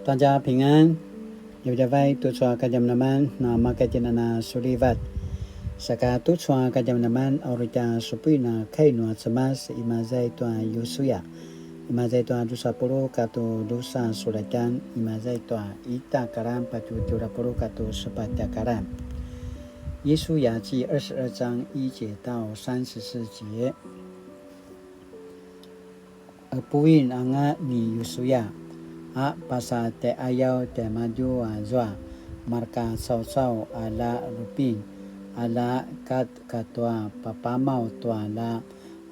大家平安，有的vai tu chua kajam naman na makajinana sulivat. Saka tu chua kajam naman orita supui na kai no semas imazai tua Yosuya. Imazai tua dosa puluh katu dosa surajan imazai tua ita karam patu turapuluh katu sepatya karam. 耶稣雅记22章1节到34节。Puin anga ni Yosuya. Pasal te ayaw te maju azwa marka saw ala rupin ala kat katwa papamau tua la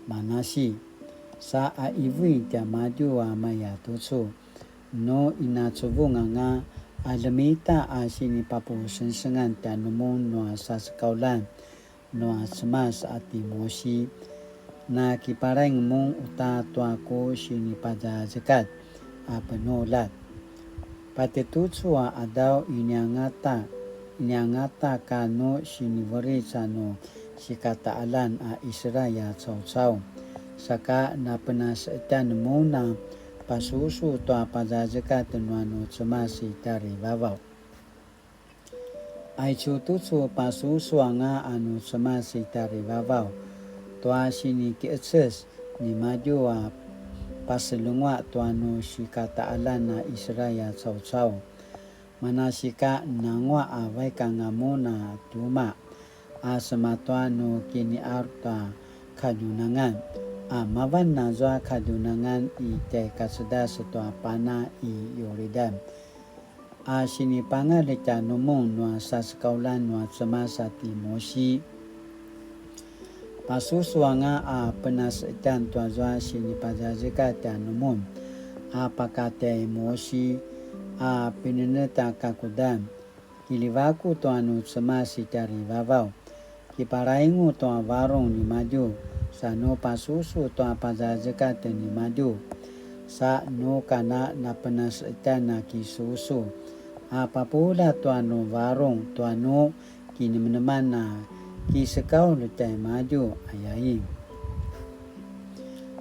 manasi sa iwi te maju maya tusu no inatubunga nga alamita sini papu sensengan te numon no sa sekaulan no semas ati mosi na kipareng mong uta tua ko sini pada zakat penolat pati tutsua adaw inyangata kano siniveri sano sikataalan Israel saw saka na penasaitan muna pasusu tua pada zakat nuano semasi dari babaw ay tutsu pasusu nga anu semasi dari babaw tua sini kietses ni maju paselungwa tuano sikataalan na Israel saw manasika nangwa away kangamuna tuma sematuano kini arta kadunangan mavan na zwa kadunangan ite kasada setua pana Yoridan sinipanga leka numong nua sa sekaulan nua semasa Timosi pasusuanga penasaitan tuazwa sini pada zakat numon pakate mosi pineneta kakudan kilivaku tuanu semasi cari babaw kiparaingu tua warung ni maju sano pasusu tua pada zakat ni maju sa no kana na penasaitan na kisusu papula tuanu warung tuanu kini meneman na kisekau letai maju ayai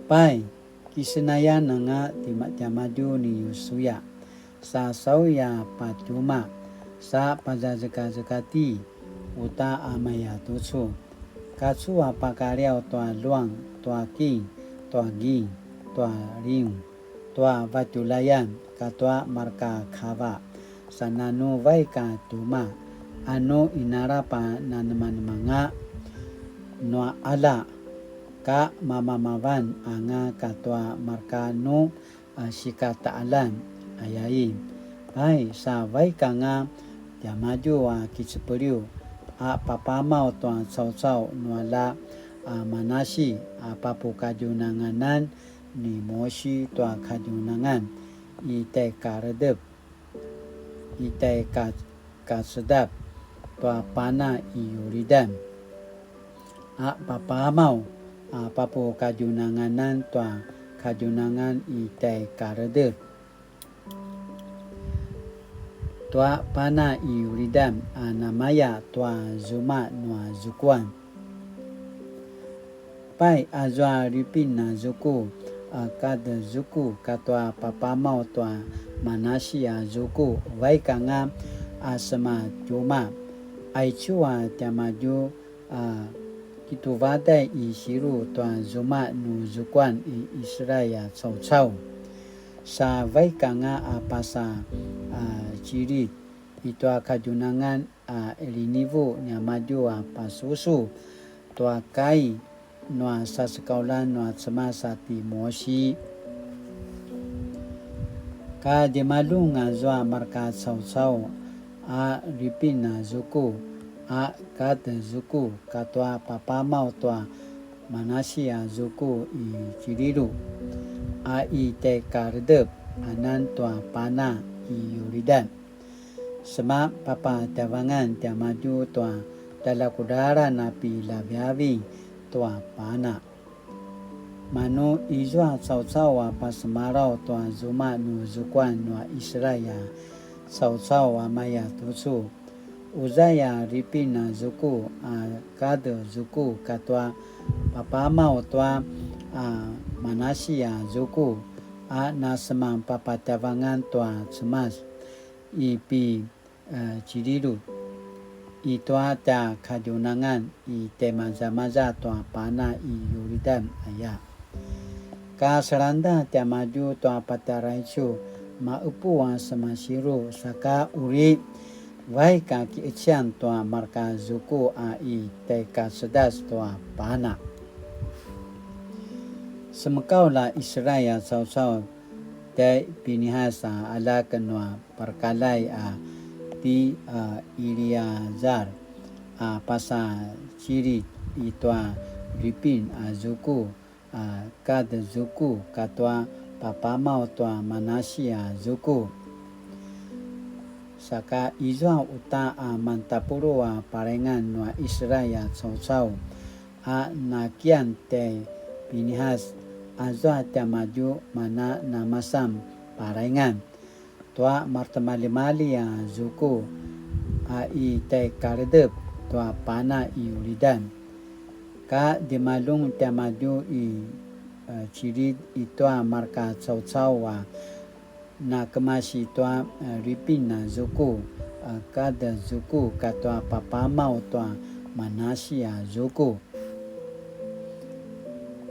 pai kisenayan nga timak maju ni Yosuya sa sauya patuma sa pada zakati uta amaya tusu katsu apakariau tua luang tua ki tua gi tua ring tua vatulayan katwa marka khava sanano vai ka tuma ano inarapa na naman mga no ala ka mamamavan anga katwa markano sikataalan ayai ay sa vai ka nga yamaju kitsupuriu papamau tuan saw no ala manasi papu kajunanganan ni mosi tua kajunangan ite karedep ite kasedap tua pana Yoridan papamau papu kajunanganan tua kajunangan ite karede tua pana Yoridan namaya tua zuma nua zukuan pai azwa ripin na zuku kada zuku katwa papamau tua manasia zuku vai kanga asma cuma aichua tamaju kituvada isiru tuan zuma nu zukuan Israel saw sa vai kanga pasa ciri itu kajunangan elinivu nyamaju pasusu tua kai noa sa sekaulan noa semasa Timosi ka demalu ngazwa marka saw ripin na zuku kata zuku katwa papamau tua manasia zuku ciriru ite kardep anan tua pana Yoridan sema papa tavangan tamaju tua talakudara napi labiavi tua pana mano izwa saw pasmarau tua zuma nu zukuan no Israel saw maya tusu uzaya ripina zuku kada zuku katwa papamau tua manasia zuku na semang papatavangan tua semas ipi ciriru itua ta kadunangan i temaza-maza tua pana i yuridan aya ka seranda ta maju tua pataraisu maupuan semasiru saka uri vai ka ki ichian tua marka zuku a i te ka sedas tua pana semekau la Israel sau-sau te pinihasa ala kenua perkalai di Iliazar pasa ciri itua ripin zuku kad zuku katua papamau tua manasia zuku saka izwa uta mantapuro parengan nua Israel sau-sau nakian te pinihas azwa te maju mana namasam parengan tua martamali-mali zuku i te karedep tua pana i ulidan ka dimalung te maju i ciri itua marka sau-sau na kemasi tua ripin na zuku kada zuku katua papamau tua manasia zuku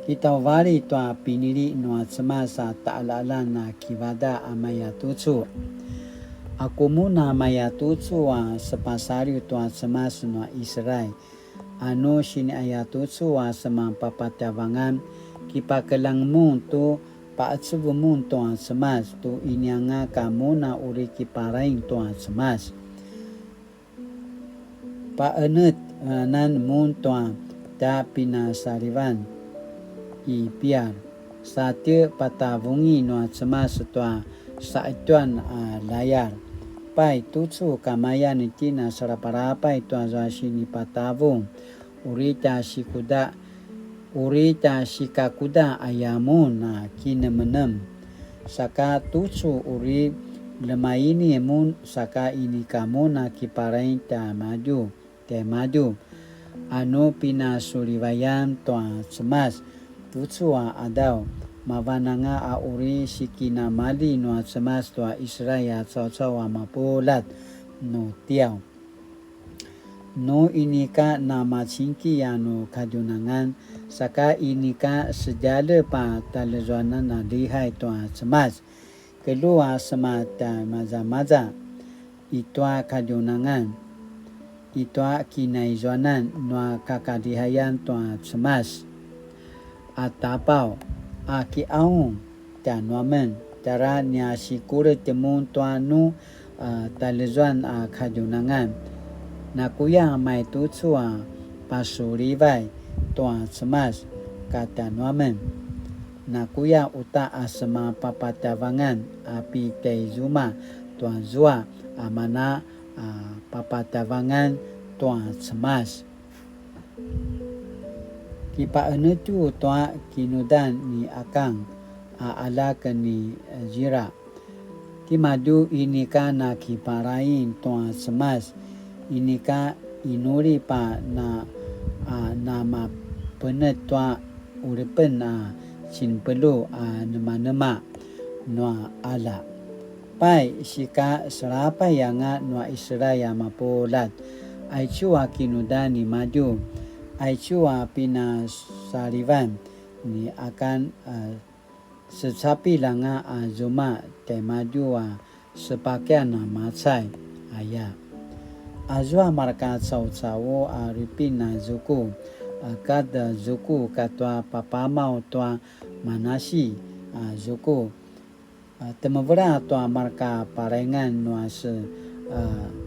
kita wali tua pinili nua semasa ta'ala na kivada amaya tutsu aku muna amaya tutsu sepasari tua semas nua Israel anu sini ayatutsu semang papatavangan kipakelang mun tu paatsubu mun tua semas tu inyanga kamuna uri kiparaing tua semas paenet nan mun tua ta pinasarivan i piar satiu patavungi nua semas tua saituan layar pai tutsu kamaya nitina saraparapai tua sini patavung urita shikakuda ayamun kinemenem saka tutsu uri lemaini emun saka ini kamu kiparain te maju anu pinasurivayan tua semas tutsu adau mavananga uri sikina mali nua semas tua Israel sau-sau mapulat no tiau no inika nama singki anu kadunangan saka inika sejala pa talezwana na lihai tua semas kedua semata maza-maza itua kadunangan itua kinaizwanan nua kakadihayan tua semas atapau aki aung tanuamen tara nia sikure temun tuanu talezwan kadunangan nakuya mai tutsu pasurivai tua semas kata nuamen nakuya uta asema papatavangan api teizuma tua zua amana papatavangan tua semas kipa enetu tua kinudan ni akang ala keni jira kimadu inika na kiparain tua semas inika inuri pa na nama penet tua uripen sinpelu nema-nema nua ala pai sika serapa yanga nua Israel mapolat aichua kinudani maju aichua pina sarivan ni akan sesapi langa zuma te maju sepakaian macai aya azwa marka sau-sau ripina zuku kada zuku katwa papamau tua manasi zuku temavera tua marka parengan nuase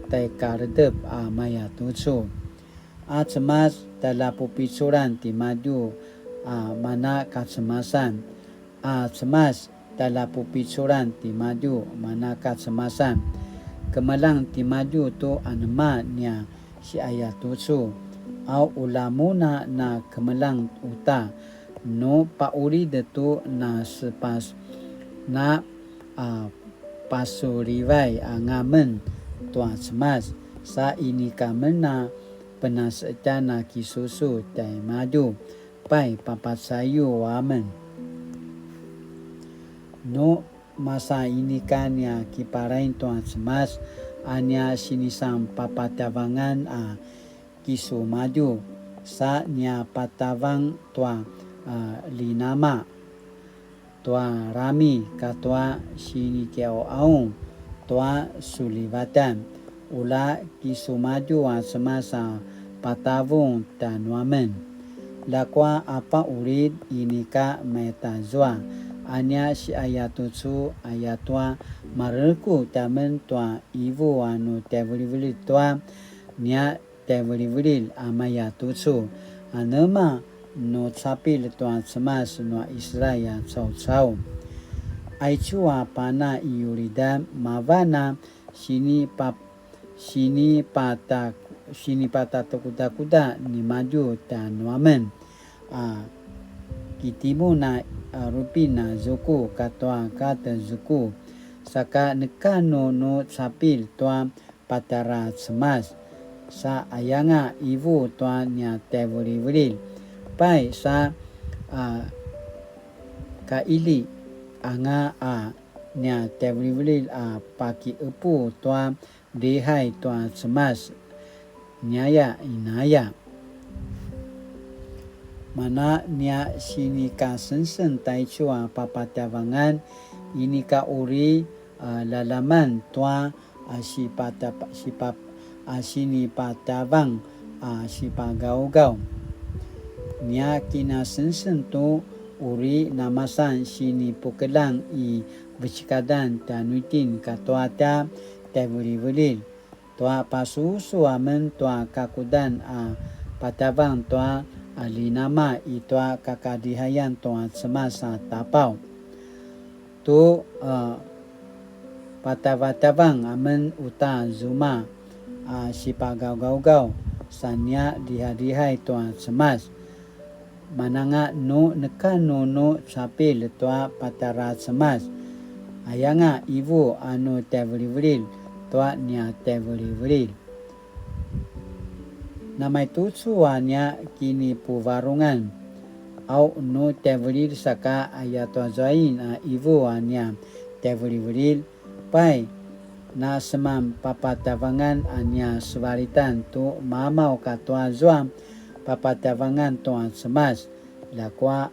te karedep maya tutsu cemas dalapu pisuran ti maju mana kasemasan cemas dalapu pisuran ti maju mana kasemasan kemalang ti maju tu anema nia si ayat tutsu au ulamuna na kemelang uta no pauri detu na sepas na pasurivai ngamen tua semas sa ini kamena penasecana kisusu tai maju pai papat sayu wamen no masa ini kan ya kiparain tuan semas anya sinisang papatavangan kisu maju sa nya patavang tua linama tua rami katua sini keo aung tua sulivatan ula kisu maju semasa patavung tanuamen lakwa apa urid ini ka metazwa anya si ayatutsu ayatwa marku tamen tua ivu anu tevuli tua nya tevuli amayatutsu anema no sapil tua semas no Israel sau aichua pana iurida mavana sini pata kuda ni maju tanuamen kitimu na rupina zuku katwa kata zuku saka nekano no sapil tua patara semas sa ayanga ivu tua nya tevuli pai sa kaili anga nya tevuli paki epu tua dehai tua semas nyaya inaya mana nia sini ka sensen tai chua papatavangan ini ka uri lalaman tua sini patavang sipagau nia kina sensen tu uri namasan sini pukelang I becikadan tanuitin katuata tevuli tua pasusu amen tua kakudan patavang tua alinama itua kakadihayan tua semasa tapau tu patavang amen uta zuma sipagau sanya dihadihai tua semas mananga no nekano no sapil tua patara semas ayanga ivu anu tevuli tua nya tevuli namai tutsuanya kini puvarungan au no tevuli saka ayatwa zain ivu anya tevuli pai na semam papatavangan anya swaritan tu mamau katwa zwa papatavangan tuan semas lakwa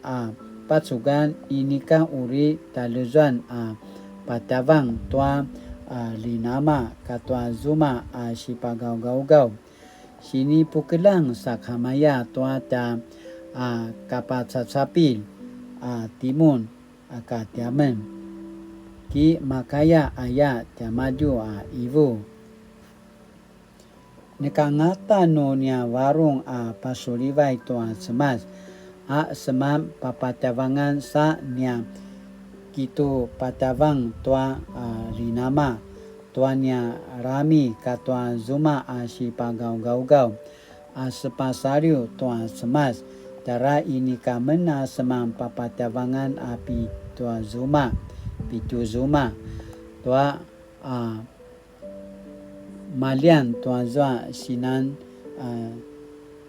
patsugan inika uri taluzan patavang tua linama katwa zuma sipagau sini pukelang sakhamaya tua ta kapatsapil timun akatiamen ki makaya aya tamaju ivu nekangata no nia warung pasulivai tua semas semam papatavangan sa nia kitu patavang tua linama tuanya rami katwa zuma sipagau sepasariu tua semas tara ini kamena semam papatavangan api tua zuma pitu zuma tua malian tua zwa sinan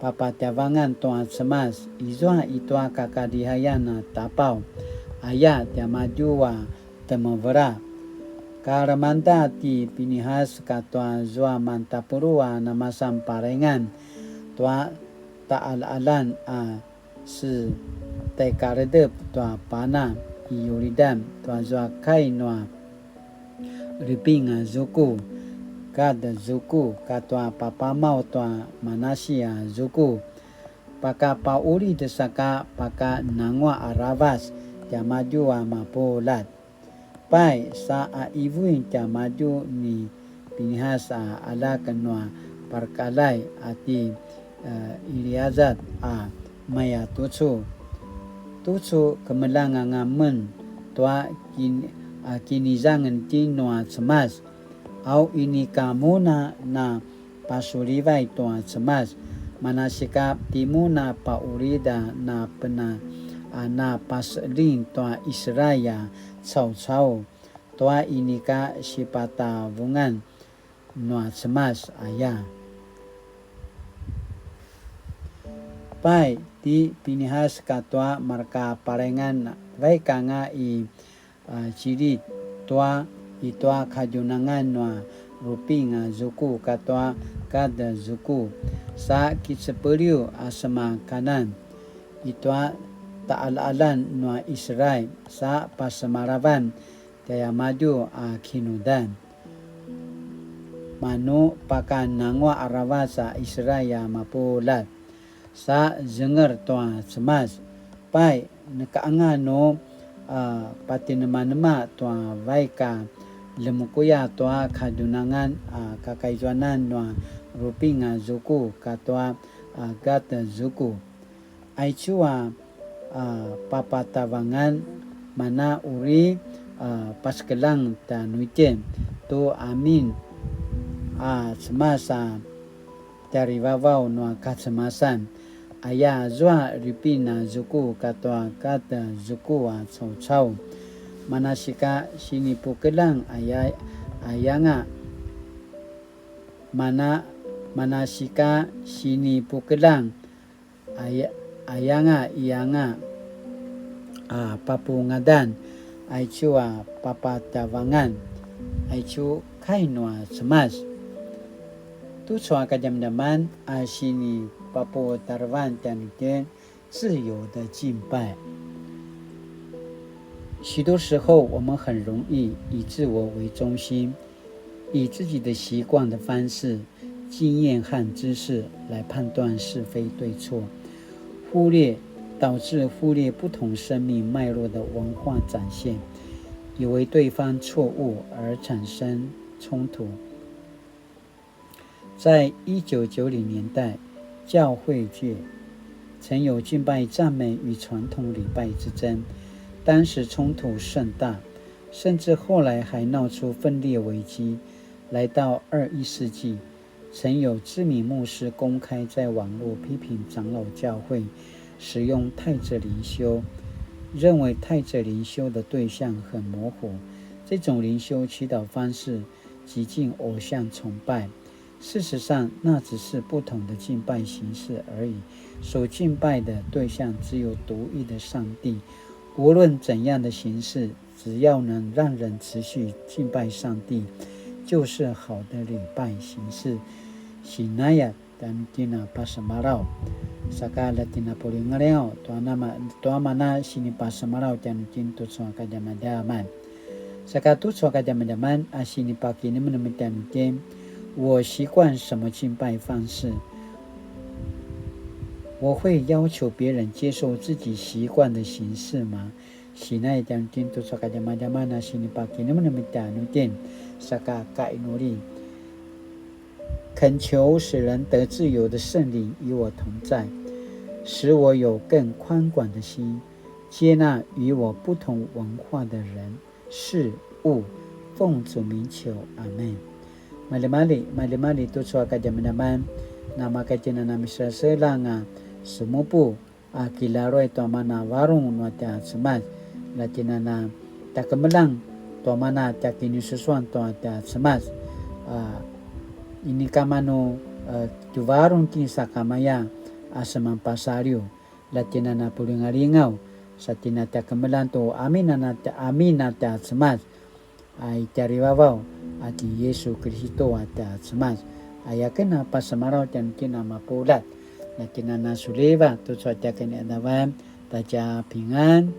papatavangan tua semas izwa itua kakadihayan tapau aya tiamaju temavera karamanta ti Pinihas katwa zwa mantapurua namasam parengan tua taalalan se tekaredep tua pana iuridam tua zwa kai noa ripinga zuku kada zuku katwa papamau tua manasia zuku paka pauri desaka paka nangwa aravas jamaju mapolat pai sa ivuin maju ni Pinihas ala kanwa parkalai ati Iliazat maya tutsu kemelangan ngamen tua kinizangan tinua semas au ini kamuna na pasulivai tua semas manasikap timuna paurida na pena na paslin tua Israel sau tua ini ka sipata vungan noa semas aya pai ti Pinihas katwa marka parengan vai kanga ciri tua itua kajunangan noa rupinga zuku katwa kada zuku sa kisepeliu asama kanan itua taalalan noa Israel sa pasamaravan kaya maju kinudan manu pakan nangwa arawasa Israel mapulat sa zengar toa semas pai nakaangano patinema toa vaika lemukuya toa kadunangan kakaijuanan noa rupinga zuku katoa gata zuku aichua papatavangan mana uri paskelang tanuiten to amin semasa dari vavau noa katsemasan aya zwa ripina zuku katoa kata zuku chau manasika sini pukelang ayanga manasika sini pukelang ayanga ianga papungadan aichua papatavangan aichu kainwa semas tu chua kajamdaman sini papu tarvan taniten 自由的敬拜许多时候我们很容易以自我为中心，以自己的习惯的方式、经验和知识来判断是非对错，导致忽略不同生命脉络的文化展现，以为对方错误而产生冲突。在1990年代，教会界曾有敬拜赞美与传统礼拜之争，当时冲突甚大，甚至后来还闹出分裂危机。来到21世纪，曾有知名牧师公开在网络批评长老教会使用太子灵修，认为太子灵修的对象很模糊，这种灵修祈祷方式极近偶像崇拜。事实上，那只是不同的敬拜形式而已，所敬拜的对象只有独一的上帝。无论怎样的形式，只要能让人持续敬拜上帝，就是好的礼拜形式。Sinaya dan tina pasamarau sakala tina pulingaleo tua mana sini pasamarau dan tintu soa kajamadaman sakatu soa kajamadaman asini paki ni menemukan tem 我习惯什么敬拜方式，我会要求别人接受自己习惯的形式吗？Sinai dan tintu soa kajamadaman asini paki ni menemukan tem saka kainuri恳求使人得自由的圣灵与我同在，使我有更宽广的心，接纳与我不同文化的人事物，奉主名求，阿们。Mali-mali tu soa kajamadaman nama kajina nami selanga sumupu kilaroi to mana warung no ta semas latina na takamelang to mana takini sesuan to ta semas ini kamano tu warung kin sakamaya asamang pasario latina na pulingaringau satina takamelang to amina ta semas ai taribabau ati Yesus Kristo ata semas ayakena pasamarau dan kina mapulat na kinana suleva tu suata kini adawan taja pingan